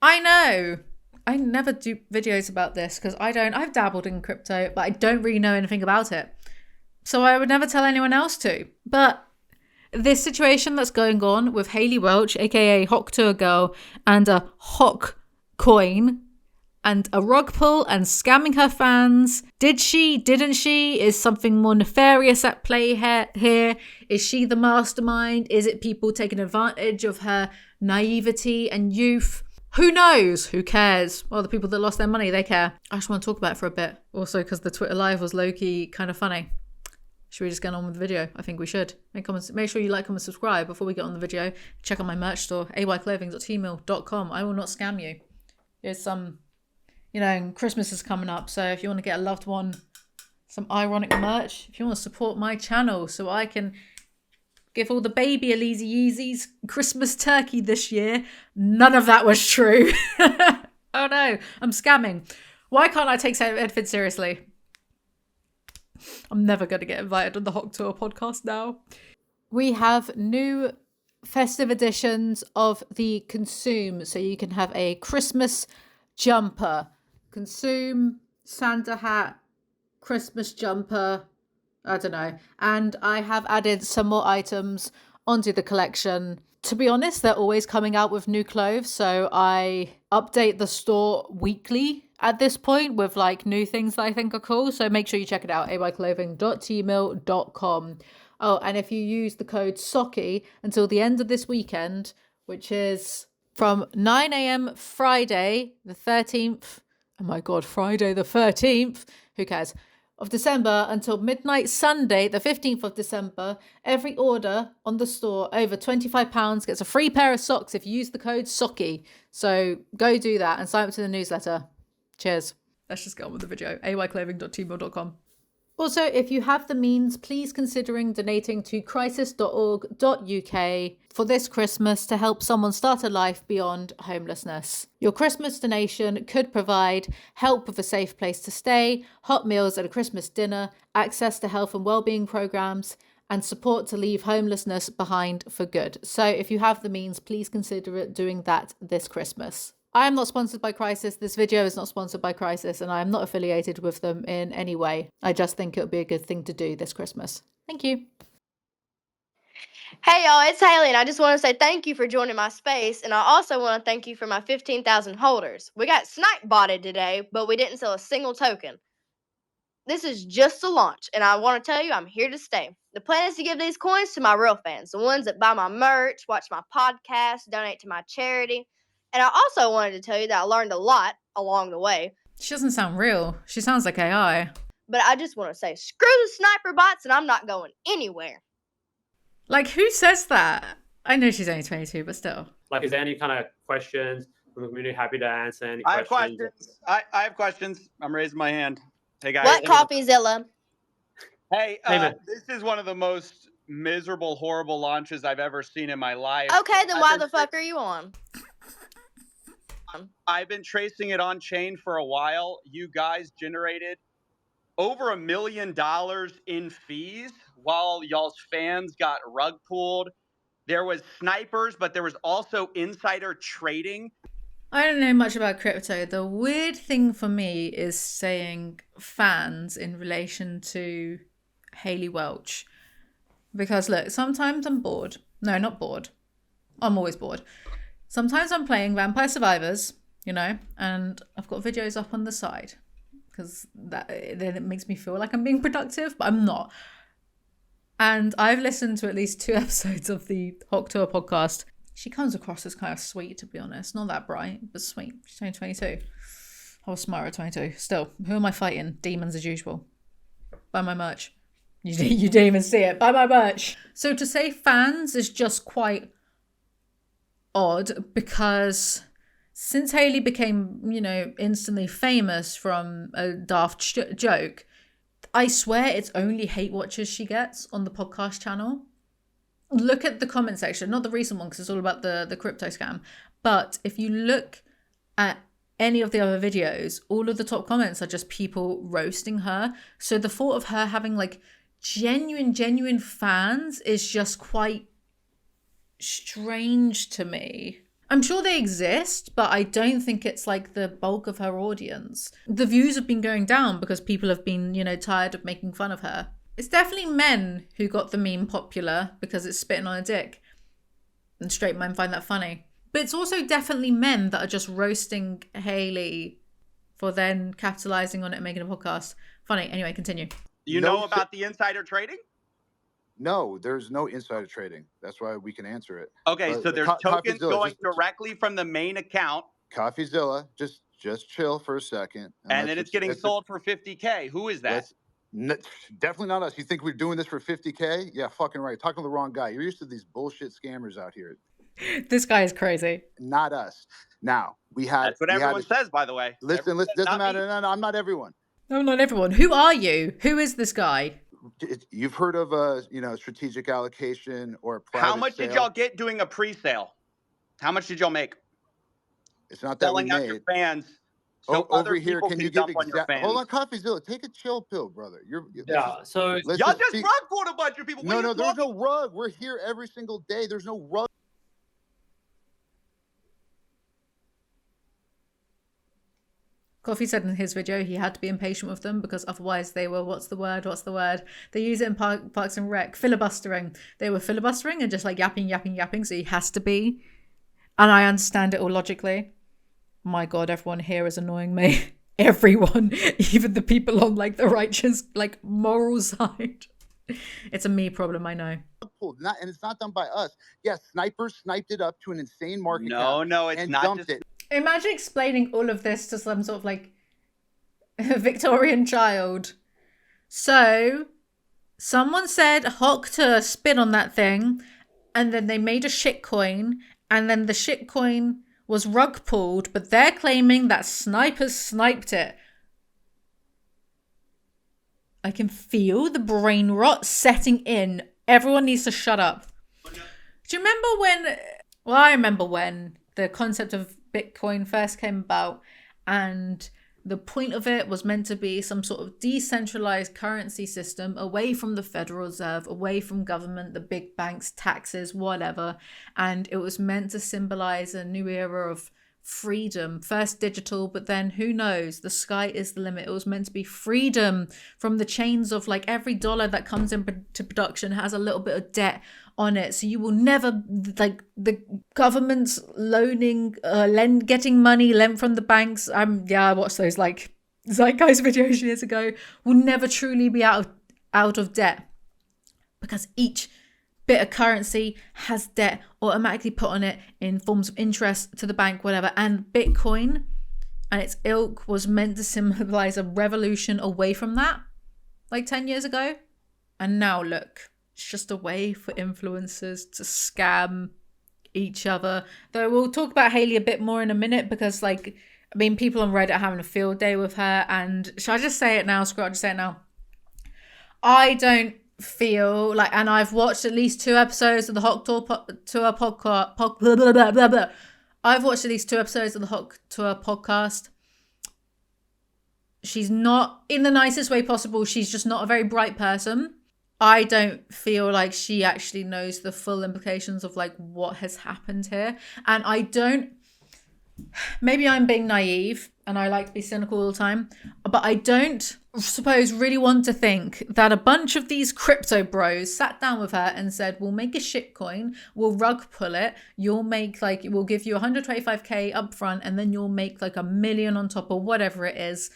I know. I never do videos about this because I've dabbled in crypto, but I don't really know anything about it. So I would never tell anyone else to. But this situation that's going on with Hayley Welch, aka Hawk Tour Girl, and a Hawk coin, and a rug pull and scamming her fans. Did she? Didn't she? Is something more nefarious at play here? Is she the mastermind? Is it people taking advantage of her naivety and youth? Who knows? Who cares? Well, the people that lost their money, they care. I just want to talk about it for a bit. Also, because the Twitter live was low-key kind of funny. Should we just get on with the video? I think we should. Make sure you like, comment, subscribe before we get on the video. Check out my merch store, ayclothing.tmail.com. I will not scam you. Here's some... Christmas is coming up, so if you want to get a loved one some ironic merch, if you want to support my channel so I can give all the baby Alizee Yeezys Christmas turkey this year, none of that was true. Oh no, I'm scamming. Why can't I take Edford seriously? I'm never going to get invited on the Hawk Tour podcast now. We have new festive editions of the Consume, so you can have a Christmas jumper. Consume, Santa hat, Christmas jumper, I don't know. And I have added some more items onto the collection. To be honest, they're always coming out with new clothes, so I update the store weekly at this point with new things that I think are cool. So make sure you check it out, ayclothing.tmail.com. Oh, and if you use the code SOCKY until the end of this weekend, which is from 9 a.m. Friday the 13th, oh my God, Friday the 13th, who cares, of December until midnight Sunday, the 15th of December, every order on the store over £25 gets a free pair of socks if you use the code SOCKY. So go do that and sign up to the newsletter. Cheers. Let's just get on with the video. ayclothing.tmail.com. Also, if you have the means, please considering donating to crisis.org.uk for this Christmas to help someone start a life beyond homelessness. Your Christmas donation could provide help with a safe place to stay, hot meals at a Christmas dinner, access to health and wellbeing programs, and support to leave homelessness behind for good. So if you have the means, please consider doing that this Christmas. I am not sponsored by Crisis. This video is not sponsored by Crisis, and I am not affiliated with them in any way. I just think it would be a good thing to do this Christmas. Thank you. Hey y'all, it's Haley, and I just want to say thank you for joining my space, and I also want to thank you for my 15,000 holders. We got snipe botted today, but we didn't sell a single token. This is just a launch, and I want to tell you I'm here to stay. The plan is to give these coins to my real fans, the ones that buy my merch, watch my podcast, donate to my charity. And I also wanted to tell you that I learned a lot along the way. She doesn't sound real. She sounds like AI. But I just want to say, screw the sniper bots, and I'm not going anywhere. Who says that? I know she's only 22, but still. Is there any kind of questions? We're really happy to answer any I questions. have questions. I have questions. I'm raising my hand. Hey, guys. What, CoffeeZilla? Hey, this is one of the most miserable, horrible launches I've ever seen in my life. Okay, then why the fuck are you on? I've been tracing it on chain for a while. You guys generated over $1 million in fees while y'all's fans got rug pulled. There was snipers, but there was also insider trading. I don't know much about crypto. The weird thing for me is saying fans in relation to Hayley Welch. Because look, sometimes I'm bored. No, not bored. I'm always bored. Sometimes I'm playing Vampire Survivors, and I've got videos up on the side because then it makes me feel like I'm being productive, but I'm not. And I've listened to at least 2 episodes of the Hawk Tour podcast. She comes across as kind of sweet, to be honest. Not that bright, but sweet. She's only 22. I was smarter at 22. Still, who am I fighting? Demons as usual. Buy my merch. You didn't even see it. Buy my merch. So to say fans is just quite odd because since Hayley became, instantly famous from a daft joke, I swear it's only hate watchers she gets on the podcast channel. Look at the comment section, not the recent one because it's all about the crypto scam. But if you look at any of the other videos, all of the top comments are just people roasting her. So the thought of her having genuine fans is just quite strange to me. I'm sure they exist, but I don't think it's like the bulk of her audience. The views have been going down because people have been, tired of making fun of her. It's definitely men who got the meme popular because it's spitting on a dick. And straight men find that funny. But it's also definitely men that are just roasting Hailey for then capitalizing on it and making a podcast funny. Anyway, continue. You know about the insider trading? No, there's no insider trading. That's why we can answer it. Okay, so there's tokens Coffeezilla, going directly from the main account. Coffeezilla, just chill for a second. And then it's getting sold for $50K. Who is that? Definitely not us. You think we're doing this for $50K? Yeah, fucking right. Talking to the wrong guy. You're used to these bullshit scammers out here. This guy is crazy. Not us. Now, That's what everyone says, by the way. Listen, doesn't matter. No, I'm not everyone. No, not everyone. Who are you? Who is this guy? You've heard of strategic allocation or private How much sale? did y'all get doing a pre-sale? How much did y'all make? It's not that selling we out made. your fans. So over other here, people can you dump give on your fans. Hold on, Coffeezilla, take a chill pill, brother. So y'all just rug pulled a bunch of people. No, there's no rug. We're here every single day. There's no rug. Coffee said in his video he had to be impatient with them because otherwise they were, what's the word? They use it in Parks and Rec, filibustering. They were filibustering and just like yapping, so he has to be. And I understand it all logically. My God, everyone here is annoying me. Everyone, even the people on like the righteous, like moral side. It's a me problem, I know. And it's not done by us. Yes, snipers sniped it up to an insane market cap. No, it's and not dumped just... it. Imagine explaining all of this to some sort of like Victorian child. So, someone said Hock to spin on that thing, and then they made a shitcoin, and then the shitcoin was rug pulled, but they're claiming that snipers sniped it. I can feel the brain rot setting in. Everyone needs to shut up. Do you remember when... Well, I remember when the concept of Bitcoin first came about, and the point of it was meant to be some sort of decentralized currency system away from the Federal Reserve, away from government, the big banks, taxes, whatever. And it was meant to symbolize a new era of freedom. First digital, but then who knows? The sky is the limit. It was meant to be freedom from the chains of like every dollar that comes into production has a little bit of debt on it. So you will never, like the government's loaning, getting money lent from the banks. I watched those like Zeitgeist videos years ago. Will never truly be out of debt because each bit of currency has debt automatically put on it in forms of interest to the bank, whatever. And Bitcoin and its ilk was meant to symbolize a revolution away from that, like 10 years ago. And now look, it's just a way for influencers to scam each other. Though we'll talk about Hailey a bit more in a minute because, like, I mean, people on Reddit are having a field day with her. And shall I just say it now? Screw it, I'll just say it now. I don't feel like, and I've watched at least 2 episodes of the Hawk Tour podcast. I've watched at least 2 episodes of the Hawk Tour podcast. She's not, in the nicest way possible, she's just not a very bright person. I don't feel like she actually knows the full implications of like what has happened here. And I don't, maybe I'm being naive and I like to be cynical all the time, but I don't really want to think that a bunch of these crypto bros sat down with her and said, we'll make a shitcoin, we'll rug pull it, you'll make like, we'll give you 125K up front and then you'll make like $1 million on top or whatever it is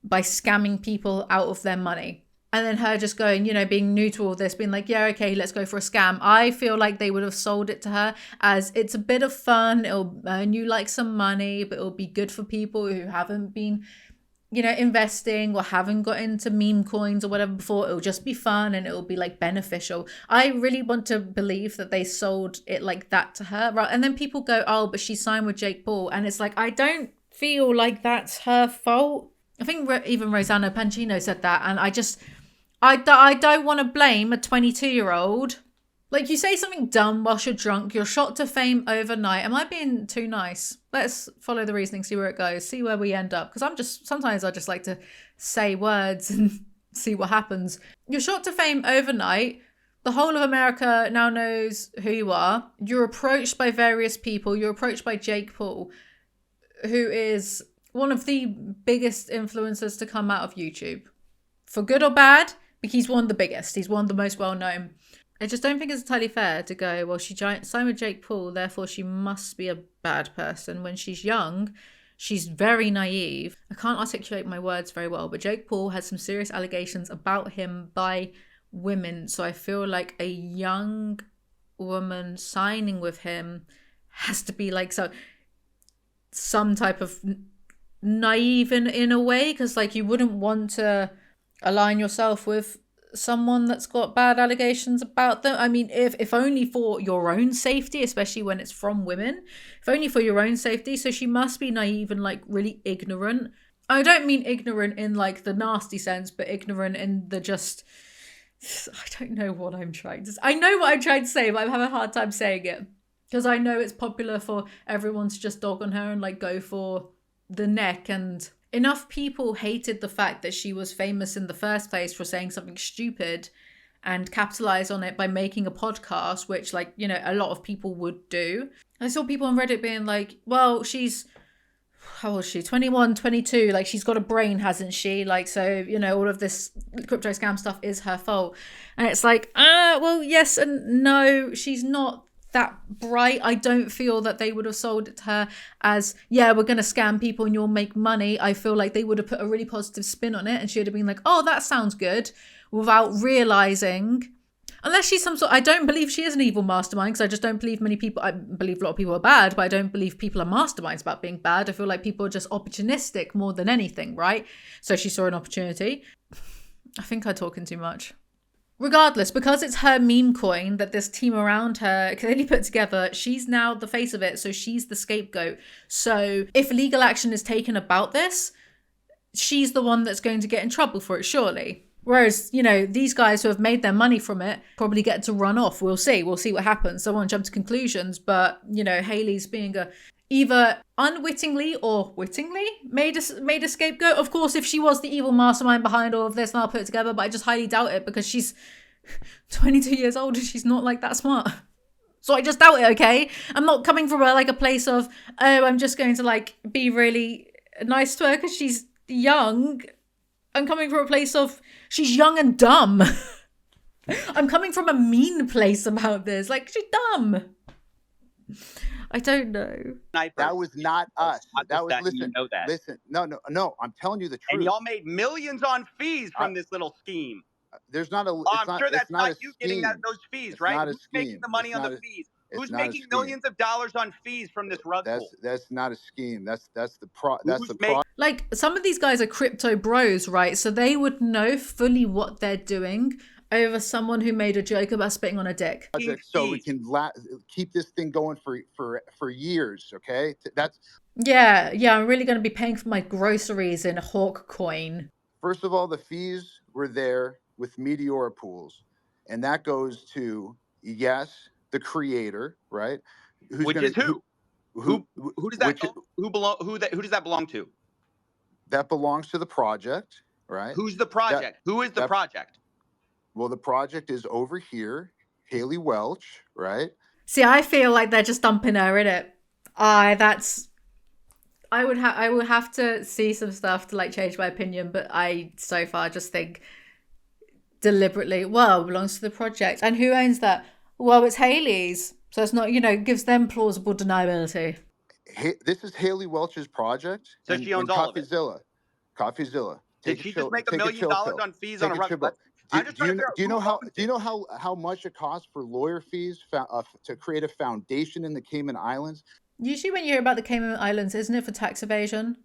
by scamming people out of their money. And then her just going, being new to all this, being like, yeah, okay, let's go for a scam. I feel like they would have sold it to her as it's a bit of fun. It'll earn you like some money, but it'll be good for people who haven't been, investing or haven't got into meme coins or whatever before. It'll just be fun and it'll be like beneficial. I really want to believe that they sold it like that to her. Right? And then people go, oh, but she signed with Jake Paul. And it's like, I don't feel like that's her fault. I think even Rosanna Pancino said that. And I don't want to blame a 22-year-old. Like, you say something dumb whilst you're drunk, you're shot to fame overnight. Am I being too nice? Let's follow the reasoning, see where it goes, see where we end up. Because sometimes I just like to say words and see what happens. You're shot to fame overnight. The whole of America now knows who you are. You're approached by various people. You're approached by Jake Paul, who is one of the biggest influencers to come out of YouTube. For good or bad, but he's one of the biggest. He's one of the most well-known. I just don't think it's entirely fair to go, well, she signed with Jake Paul, therefore she must be a bad person. When she's young, she's very naive. I can't articulate my words very well, but Jake Paul has some serious allegations about him by women. So I feel like a young woman signing with him has to be like some type of naive in a way, because like you wouldn't want to align yourself with someone that's got bad allegations about them. I mean, if only for your own safety, especially when it's from women, if only for your own safety. So she must be naive and like really ignorant. I don't mean ignorant in like the nasty sense, but ignorant in the just, I don't know what I'm trying to say. I know what I'm trying to say, but I'm having a hard time saying it because I know it's popular for everyone to just dog on her and like go for the neck. And enough people hated the fact that she was famous in the first place for saying something stupid and capitalize on it by making a podcast, which like, you know, a lot of people would do. I saw people on Reddit being like, well, how old is she? 21, 22. Like, she's got a brain, hasn't she? Like, so, you know, all of this crypto scam stuff is her fault. And it's like, well, yes and no, she's not that bright. I don't feel that they would have sold it to her as, yeah, we're going to scam people and you'll make money. I feel like they would have put a really positive spin on it and she would have been like, oh, that sounds good, without realizing, unless she's some sort, I don't believe she is an evil mastermind, because I just don't believe many people, I believe a lot of people are bad, but I don't believe people are masterminds about being bad. I feel like people are just opportunistic more than anything, right? So she saw an opportunity. I think I'm talking too much. Regardless, because it's her meme coin that this team around her clearly put together, she's now the face of it, so she's the scapegoat. So if legal action is taken about this, she's the one that's going to get in trouble for it, surely. Whereas, you know, these guys who have made their money from it probably get to run off. We'll see what happens. So I won't jump to conclusions, but, you know, Hailey's being either unwittingly or wittingly made a scapegoat. Of course, if she was the evil mastermind behind all of this, and I'll put it together, but I just highly doubt it because she's 22 years old and she's not like that smart. So I just doubt it, okay? I'm not coming from a place of, oh, I'm just going to like be really nice to her because she's young. I'm coming from a place of, she's young and dumb. I'm coming from a mean place about this. Like, she's dumb. I don't know. That was not us. That was, listen, you know that. Listen. No. I'm telling you the truth. And y'all made millions on fees from this little scheme. There's not a. I'm sure that's not you getting those fees, it's right? Not Who's making the money on the fees? Who's making millions of dollars on fees from this rug pull? That's not a scheme. That's the Like, some of these guys are crypto bros, right? So they would know fully what they're doing over someone who made a joke about spitting on a dick. So we can keep this thing going for years. Okay, that's. Yeah. I'm really going to be paying for my groceries in Hawk coin. First of all, the fees were there with Meteora pools, and that goes to the creator, right? Who does that who does that belong to? That belongs to the project, right? Who's the project? Who is the project? Well, the project is over here, Hailey Welch, right? See, I feel like they're just dumping her in it. I would have to see some stuff to like change my opinion, but I so far just think deliberately, well, it belongs to the project. And who owns that? Well, it's Hailey's. So it's not, gives them plausible deniability. This is Hailey Welch's project. So she owns all of it. CoffeeZilla. Did she just make $1 million on fees on a rug? Do you know how much it costs for lawyer fees to create a foundation in the Cayman Islands? Usually when you hear about the Cayman Islands, isn't it for tax evasion?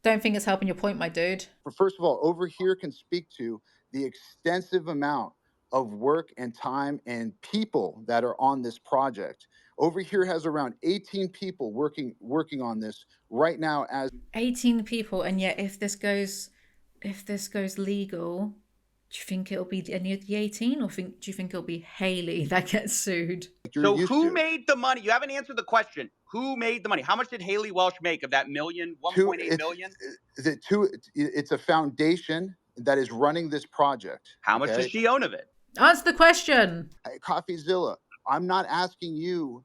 Don't think it's helping your point, my dude. First of all, over here can speak to the extensive amount of work and time and people that are on this project. Over here has around 18 people working on this right now as 18 people, and yet if this goes legal, do you think it'll be any of the 18, or do you think it'll be Hailey that gets sued? So who made the money? You haven't answered the question. Who made the money? How much did Hailey Welch make of that 1.8 million? It's a foundation that is running this project. How much does she own of it? Answer the question. CoffeeZilla, I'm not asking you,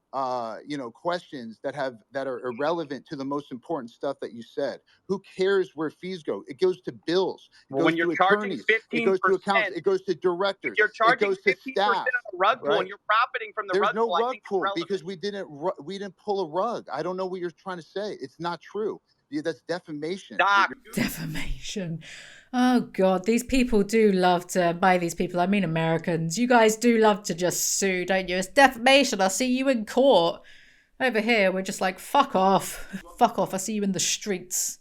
questions that are irrelevant to the most important stuff that you said. Who cares where fees go? It goes to bills. It Well, goes when you're to charging attorneys. It 15%, goes to accountants. It goes to if directors. you're It charging goes 15% to on staff. a rug pool Right? and you're profiting from the There's rug no pool, I rug think it's pull relevant. because we didn't pull a rug. I don't know what you're trying to say. It's not true. That's defamation. Doc, Defamation. Oh God, these people do love to, by these people, I mean Americans, you guys do love to just sue, don't you? It's defamation. I'll see you in court. Over here, we're just like, fuck off. Fuck off. I see you in the streets.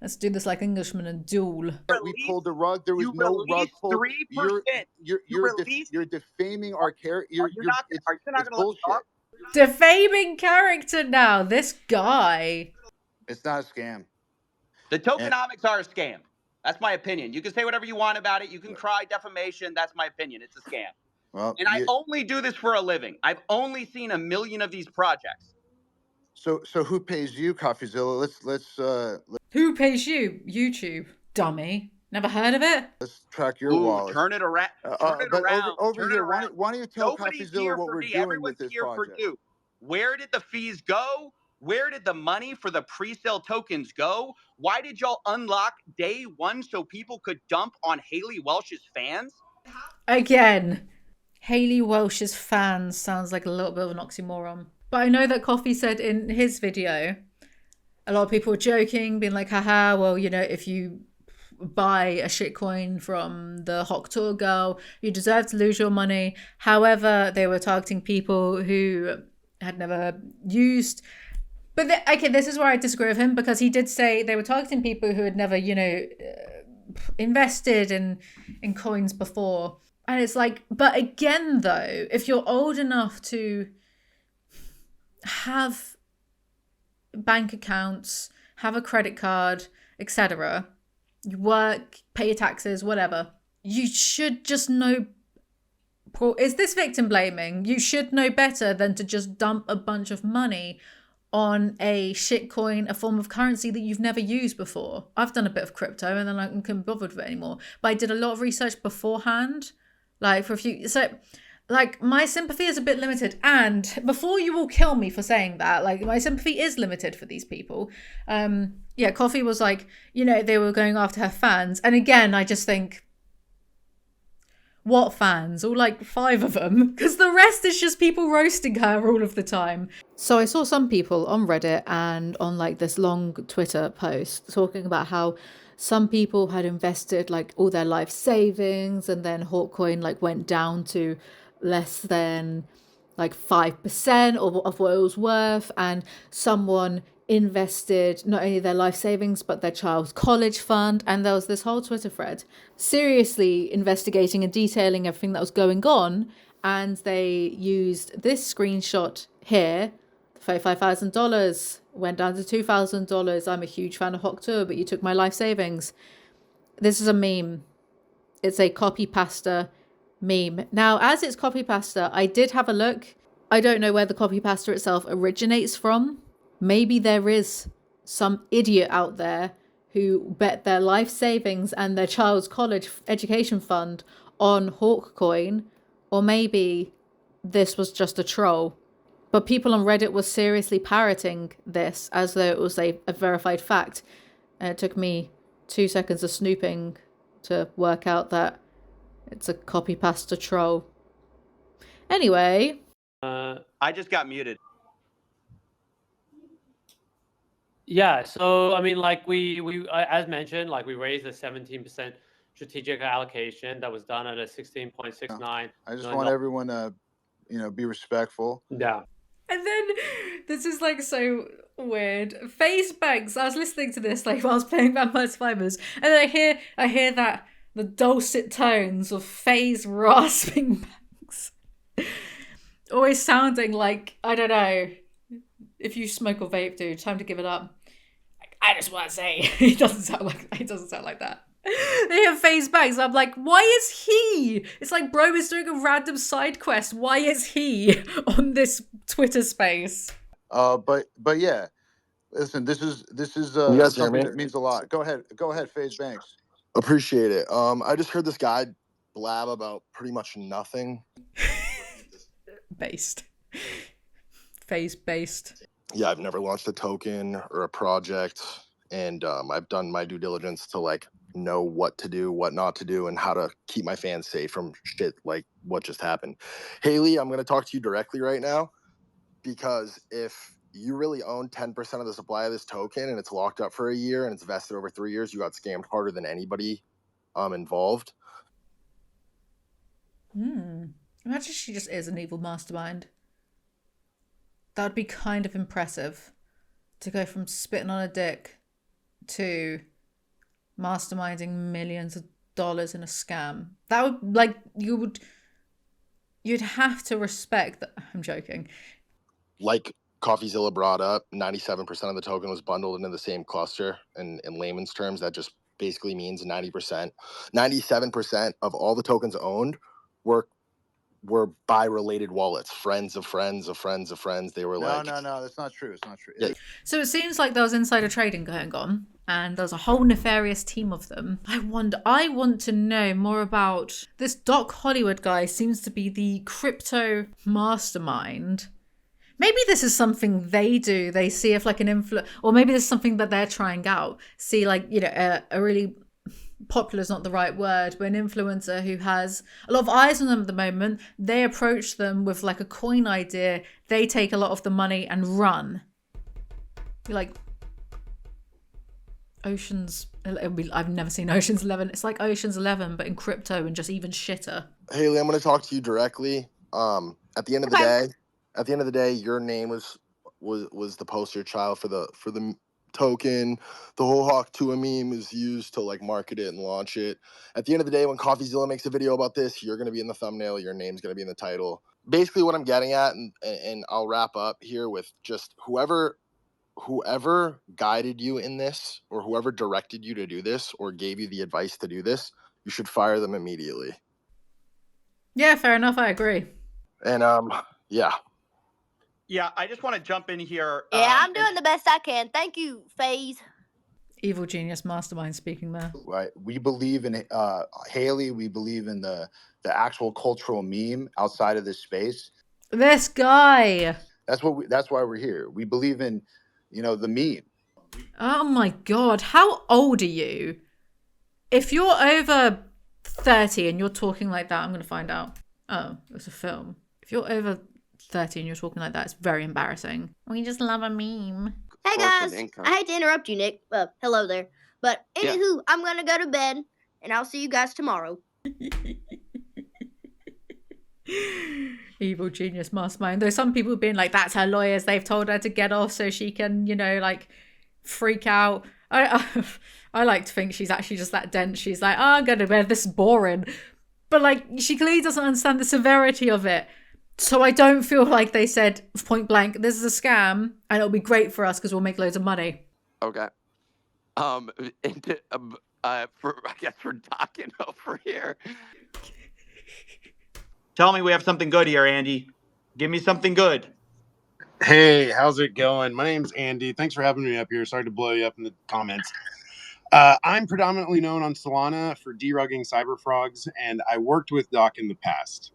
Let's do this like Englishmen and duel. We pulled the rug. There was you no rug released pulled. 3%. You're defaming our character. Are you not It's gonna let me bullshit. talk? Defaming character now. This guy. It's not a scam. The tokenomics are a scam. That's my opinion. You can say whatever you want about it. You can cry defamation. That's my opinion. It's a scam. Well, and I only do this for a living. I've only seen 1 million of these projects. So who pays you, CoffeeZilla? Let's Who pays you? YouTube. Dummy. Never heard of it? let's track your Ooh, wallet. turn it around. Turn it But around. over turn here, it around. why don't you tell Nobody's CoffeeZilla here what for we're me. doing Everyone's with this here project? for you. Where did the fees go? Where did the money for the pre-sale tokens go? Why did y'all unlock day one so people could dump on Haley Welsh's fans? Again, Haley Welsh's fans sounds like a little bit of an oxymoron. But I know that Coffee said in his video, a lot of people were joking, being like, haha, well, if you buy a shitcoin from the Hawk Tour girl, you deserve to lose your money. However, they were targeting people who had never used. But okay, this is where I disagree with him, because he did say they were targeting people who had never, invested in coins before. And it's like, but again, though, if you're old enough to have bank accounts, have a credit card, etc., you work, pay your taxes, whatever, you should just know. Is this victim blaming? You should know better than to just dump a bunch of money on a shitcoin, a form of currency that you've never used before. I've done a bit of crypto and then I couldn't be bothered with it anymore. But I did a lot of research beforehand, like for a few. So, like, my sympathy is a bit limited. And before you all kill me for saying that, like, my sympathy is limited for these people. Yeah, Coffee was like, they were going after her fans. And again, I just think, what fans? All like 5 of them? Because the rest is just people roasting her all of the time. So I saw some people on Reddit and on like this long Twitter post talking about how some people had invested like all their life savings, and then Hawkcoin like went down to less than like 5% of what it was worth, and someone invested not only their life savings but their child's college fund. And there was this whole Twitter thread seriously investigating and detailing everything that was going on, and they used this screenshot here. $35,000 went down to $2,000. I'm a huge fan of Hawk Tour, but you took my life savings. This is a meme. It's a copy pasta meme. Now, as it's copy pasta, I did have a look. I don't know where the copy pasta itself originates from. Maybe there is some idiot out there who bet their life savings and their child's college education fund on Hawkcoin, or maybe this was just a troll. But people on Reddit were seriously parroting this as though it was a verified fact. And it took me 2 seconds of snooping to work out that it's a copy pasta troll. Anyway. I just got muted. Yeah, so I mean, like we as mentioned, like we raised a 17% strategic allocation that was done at a 16.69. I just want everyone to, be respectful. Yeah. And then this is like so weird. FaZe Banks. I was listening to this like while I was playing Vampire Survivors, and then I hear that the dulcet tones of FaZe rasping Banks, always sounding like, I don't know. If you smoke or vape, dude, time to give it up. I just want to say, it doesn't sound like that. They have FaZe Banks. I'm like, why is he? It's like bro is doing a random side quest. Why is he on this Twitter space? But yeah, listen, this is something that means a lot. Go ahead, FaZe Banks. Appreciate it. I just heard this guy blab about pretty much nothing. Based. Phase-based. Yeah, I've never launched a token or a project, and I've done my due diligence to like know what to do, what not to do, and how to keep my fans safe from shit like what just happened. Haley, I'm going to talk to you directly right now, because if you really own 10% of the supply of this token and it's locked up for a year and it's vested over 3 years, you got scammed harder than anybody involved. Imagine she just is an evil mastermind. That would be kind of impressive, to go from spitting on a dick to masterminding millions of dollars in a scam. That would, like, you'd have to respect that. I'm joking. Like CoffeeZilla brought up, 97% of the token was bundled into the same cluster. And in layman's terms, that just basically means 90%. 97% of all the tokens owned were by related wallets, friends of friends of friends of friends. They were No, that's not true. It's not true. Yeah. So it seems like there was insider trading going on, and there's a whole nefarious team of them. I want to know more about this. Doc Hollywood guy seems to be the crypto mastermind. Maybe this is something they do. They see if like an or maybe this is something that they're trying out. See, like, you know, a really popular is not the right word, but an influencer who has a lot of eyes on them at the moment. They approach them with like a coin idea. They take a lot of the money and run. You're like, I've never seen Ocean's 11. It's like Ocean's 11, but in crypto and just even shitter. Haley, I'm going to talk to you directly. At the end of the day, your name was the poster child for the token. The whole Hawk Tuah meme is used to like market it and launch it. At the end of the day, when CoffeeZilla makes a video about this, you're going to be in the thumbnail. Your name's going to be in the title. Basically, what I'm getting at, and I'll wrap up here with just whoever guided you in this, or whoever directed you to do this, or gave you the advice to do this, you should fire them immediately. Yeah, fair enough. I agree. And yeah. Yeah, I just want to jump in here. Yeah, I'm doing the best I can. Thank you, FaZe. Evil genius mastermind speaking there. Right. We believe in Haley. We believe in the actual cultural meme outside of this space. This guy. That's why we're here. We believe in, the meme. Oh my God. How old are you? If you're over 30 and you're talking like that, I'm going to find out. Oh, it's a film. If you're over 30 and you're talking like that, it's very embarrassing. We just love a meme. Hey guys, I hate to interrupt you, Nick. Hello there. But anywho, I'm going to go to bed and I'll see you guys tomorrow. Evil genius mastermind. Though some people have been like, that's her lawyers. They've told her to get off so she can, like freak out. I like to think she's actually just that dense. She's like, I'm going to bed. This is boring. But like, she clearly doesn't understand the severity of it. So I don't feel like they said point blank, this is a scam and it'll be great for us because we'll make loads of money. Okay. I guess we're talking over here. Tell me we have something good here, Andy. Give me something good. Hey, how's it going? My name's Andy. Thanks for having me up here. Sorry to blow you up in the comments. I'm predominantly known on Solana for derugging cyber frogs, and I worked with Doc in the past.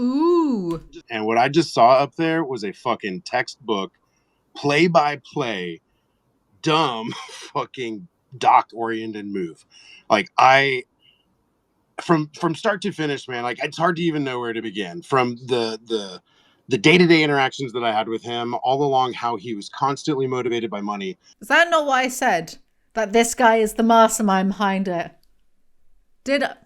Ooh. And what I just saw up there was a fucking textbook, play-by-play, dumb fucking Doc-oriented move. Like, from start to finish, man, like, it's hard to even know where to begin. From the day-to-day interactions that I had with him, all along how he was constantly motivated by money. Is that not what I said? That this guy is the mastermind behind it.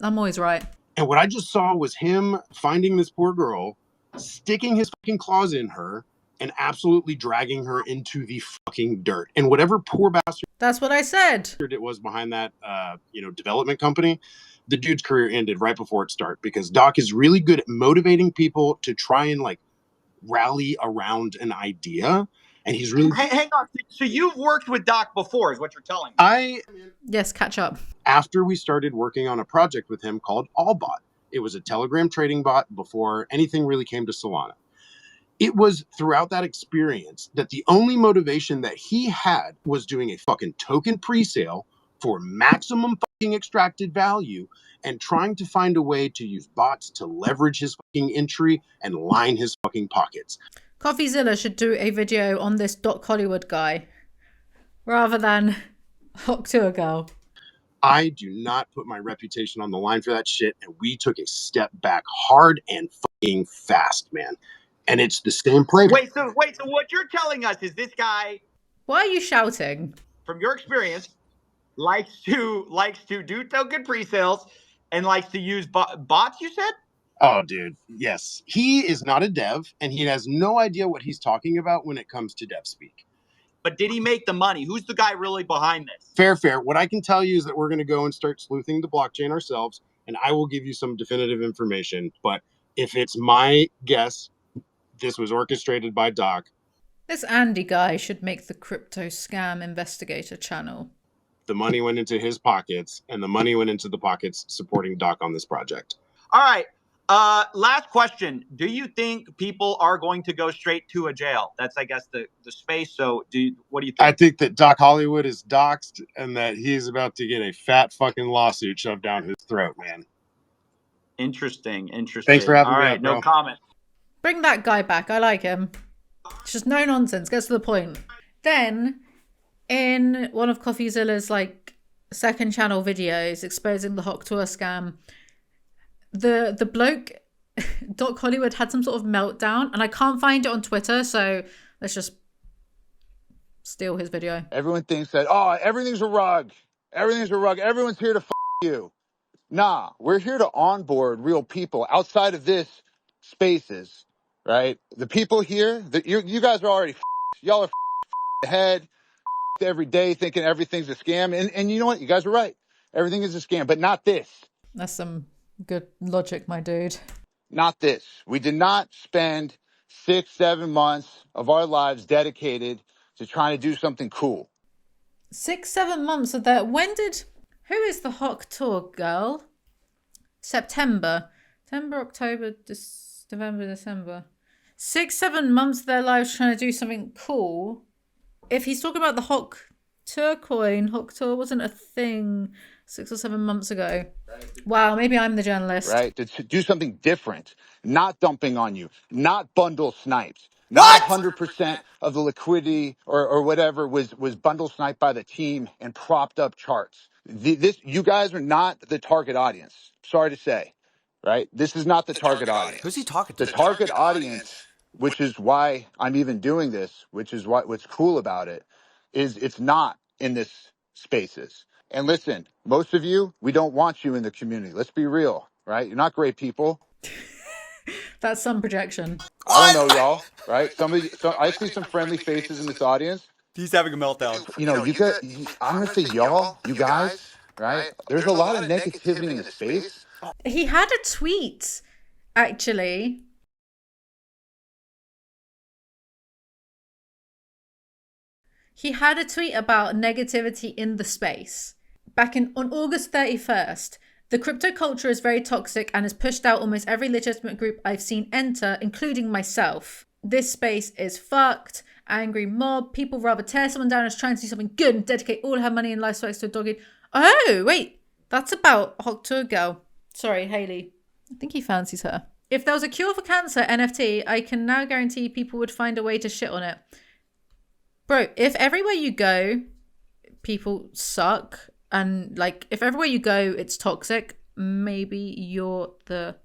I'm always right. And what I just saw was him finding this poor girl, sticking his fucking claws in her, and absolutely dragging her into the fucking dirt. And whatever poor bastard. That's what I said. It was behind that, development company. The dude's career ended right before it started, because Doc is really good at motivating people to try and like rally around an idea. And he's really... Hang on. So you've worked with Doc before is what you're telling me. Yes, catch up. After we started working on a project with him called Allbot. It was a Telegram trading bot before anything really came to Solana. It was throughout that experience that the only motivation that he had was doing a fucking token pre-sale for maximum fucking extracted value and trying to find a way to use bots to leverage his fucking entry and line his fucking pockets. CoffeeZilla should do a video on this Doc Hollywood guy rather than Hawk Tour Girl. I do not put my reputation on the line for that shit, and we took a step back hard and fucking fast, man. And it's the same playbook. Wait, so what you're telling us is this guy, Why are you shouting? from your experience, likes to do token pre-sales and likes to use bots, you said? Oh, dude, yes. He is not a dev, and he has no idea what he's talking about when it comes to dev speak. But did he make the money? Who's the guy really behind this? Fair. What I can tell you is that we're going to go and start sleuthing the blockchain ourselves, and I will give you some definitive information. But if it's my guess, this was orchestrated by Doc. This Andy guy should make the crypto scam investigator channel. The money went into his pockets, and the money went into the pockets supporting Doc on this project. All right. Last question. Do you think people are going to go straight to a jail? That's, I guess, the space. So what do you think? I think that Doc Hollywood is doxxed and that he's about to get a fat fucking lawsuit shoved down his throat, man. Interesting. Thanks for having All me right, up, bro. no comment. Bring that guy back. I like him. It's just no nonsense. Gets to the point. Then, in one of CoffeeZilla's second channel videos exposing the Hawk Tour scam, the bloke, Doc Hollywood, had some sort of meltdown, and I can't find it on Twitter, so let's just steal his video. Everyone thinks that, everything's a rug. Everything's a rug. Everyone's here to you. Nah, we're here to onboard real people outside of this spaces, right? The people here, you guys are already y'all are ahead every day thinking everything's a scam. And you know what? You guys are right. Everything is a scam, but not this. That's some good logic, my dude. Not this. We did not spend 6-7 months of our lives dedicated to trying to do something cool. 6-7 months of that. Who is the Hawk Tour girl? September, October, November, December. 6-7 months of their lives trying to do something cool. If he's talking about the Hawk Tour coin, Hawk Tour wasn't a thing 6 or 7 months ago. Wow, maybe I'm the journalist. Right? To do something different, not dumping on you, not bundle snipes. Not 100% of the liquidity or whatever was bundle sniped by the team and propped up charts. You guys are not the target audience. Sorry to say, right? This is not the target audience. Who's he talking to? The target audience, which is why I'm even doing this, which is what's cool about it, is it's not in this spaces. And listen, most of you, we don't want you in the community. Let's be real, right? You're not great people. That's some projection. I don't know, y'all, right? I see some friendly faces in this audience. He's having a meltdown. I'm going to say y'all, you guys, right? There's a lot of negativity in the space. He had a tweet, actually. He had a tweet about negativity in the space. Back on August 31st, the crypto culture is very toxic and has pushed out almost every legitimate group I've seen enter, including myself. This space is fucked. Angry mob. People rather tear someone down as trying to do something good and dedicate all her money and life works to a dog. Oh, wait. That's about Hawk Tour Girl. Sorry, Haley. I think he fancies her. If there was a cure for cancer NFT, I can now guarantee people would find a way to shit on it. Bro, if everywhere you go, people suck, and if everywhere you go, it's toxic, maybe you're the,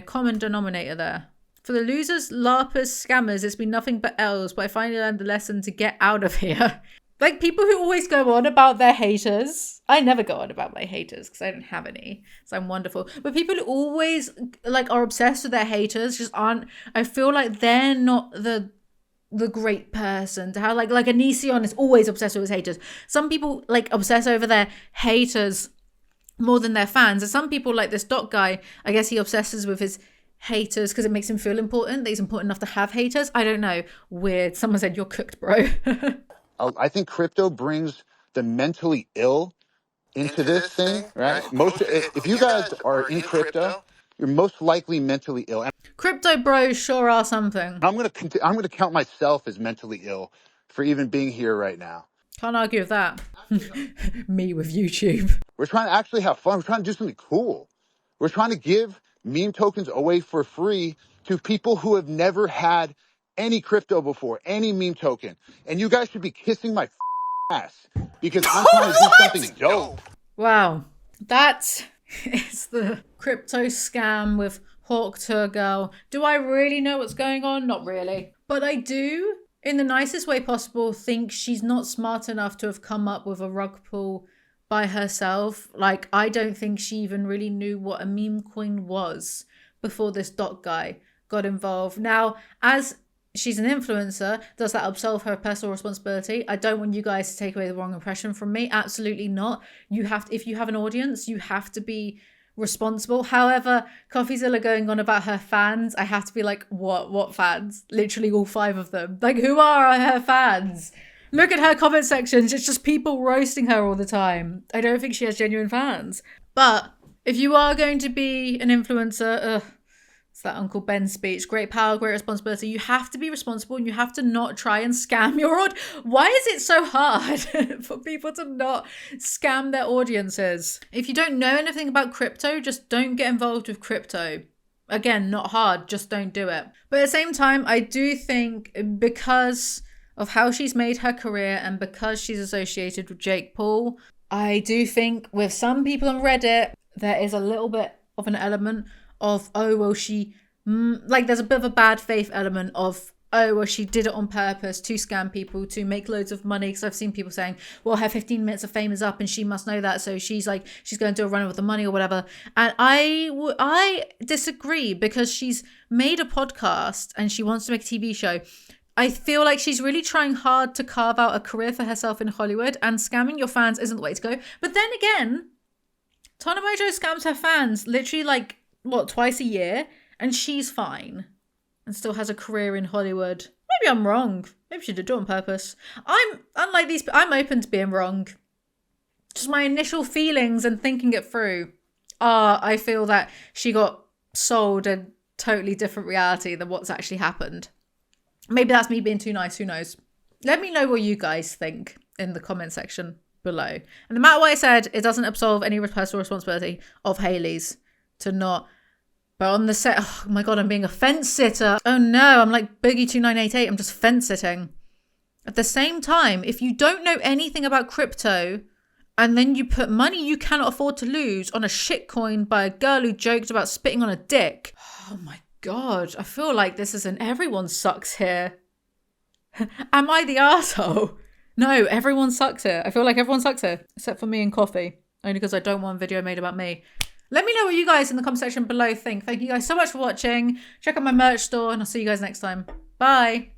common denominator there. For the losers, LARPers, scammers, it's been nothing but L's, but I finally learned the lesson to get out of here. People who always go on about their haters. I never go on about my haters because I don't have any. So I'm wonderful. But people who always are obsessed with their haters just aren't. I feel like they're not the great person to have. Like Anision is always obsessed with his haters. Some people obsess over their haters more than their fans. And some people, like this Doc guy, I guess he obsesses with his haters because it makes him feel important, that he's important enough to have haters. I don't know. Weird. Someone said you're cooked, bro. I think crypto brings the mentally ill into this thing, right? If you guys are in crypto, you're most likely mentally ill. And Crypto bros sure are something. I'm gonna count myself as mentally ill for even being here right now. Can't argue with that. Me with YouTube. We're trying to actually have fun. We're trying to do something cool. We're trying to give meme tokens away for free to people who have never had any crypto before, any meme token. And you guys should be kissing my ass because I'm trying to do something dope. Wow. That is the crypto scam with Hawk Tour Girl. Do I really know what's going on? Not really. But I do, in the nicest way possible, think she's not smart enough to have come up with a rug pull by herself. Like, I don't think she even really knew what a meme coin was before this dot guy got involved. Now, as she's an influencer, does that absolve her personal responsibility? I don't want you guys to take away the wrong impression from me. Absolutely not. You have to, if you have an audience, you have to be responsible. However, Coffeezilla going on about her fans, I have to be like, what fans? Literally all 5 of them. Like, who are her fans? Look at her comment sections. It's just people roasting her all the time. I don't think she has genuine fans. But if you are going to be an influencer, it's that Uncle Ben speech. Great power, great responsibility. You have to be responsible and you have to not try and scam your audience. Why is it so hard for people to not scam their audiences? If you don't know anything about crypto, just don't get involved with crypto. Again, not hard, just don't do it. But at the same time, I do think because of how she's made her career and because she's associated with Jake Paul, I do think with some people on Reddit, there is a little bit of an element of, oh, well, she, like, there's a bit of a bad faith element of, oh, well, she did it on purpose to scam people, to make loads of money. Because I've seen people saying, well, her 15 minutes of fame is up and she must know that. So she's like, she's going to do a run with the money or whatever. And I disagree because she's made a podcast and she wants to make a TV show. I feel like she's really trying hard to carve out a career for herself in Hollywood, and scamming your fans isn't the way to go. But then again, Tana Mojo scams her fans literally like, what, twice a year? And she's fine and still has a career in Hollywood. Maybe I'm wrong. Maybe she did do it on purpose. I'm, unlike these, I'm open to being wrong. Just my initial feelings and thinking it through are, I feel that she got sold a totally different reality than what's actually happened. Maybe that's me being too nice, who knows? Let me know what you guys think in the comment section below. And no matter what I said, it doesn't absolve any personal responsibility of Hailey's to not. But on the set, oh my God, I'm being a fence sitter. Oh no, I'm like Boogie2988. I'm just fence sitting. At the same time, if you don't know anything about crypto and then you put money you cannot afford to lose on a shitcoin by a girl who joked about spitting on a dick. Oh my God, I feel like this is an everyone sucks here. Am I the arsehole? No, everyone sucks here. I feel like everyone sucks here, except for me and Coffee. Only because I don't want a video made about me. Let me know what you guys in the comment section below think. Thank you guys so much for watching. Check out my merch store and I'll see you guys next time. Bye.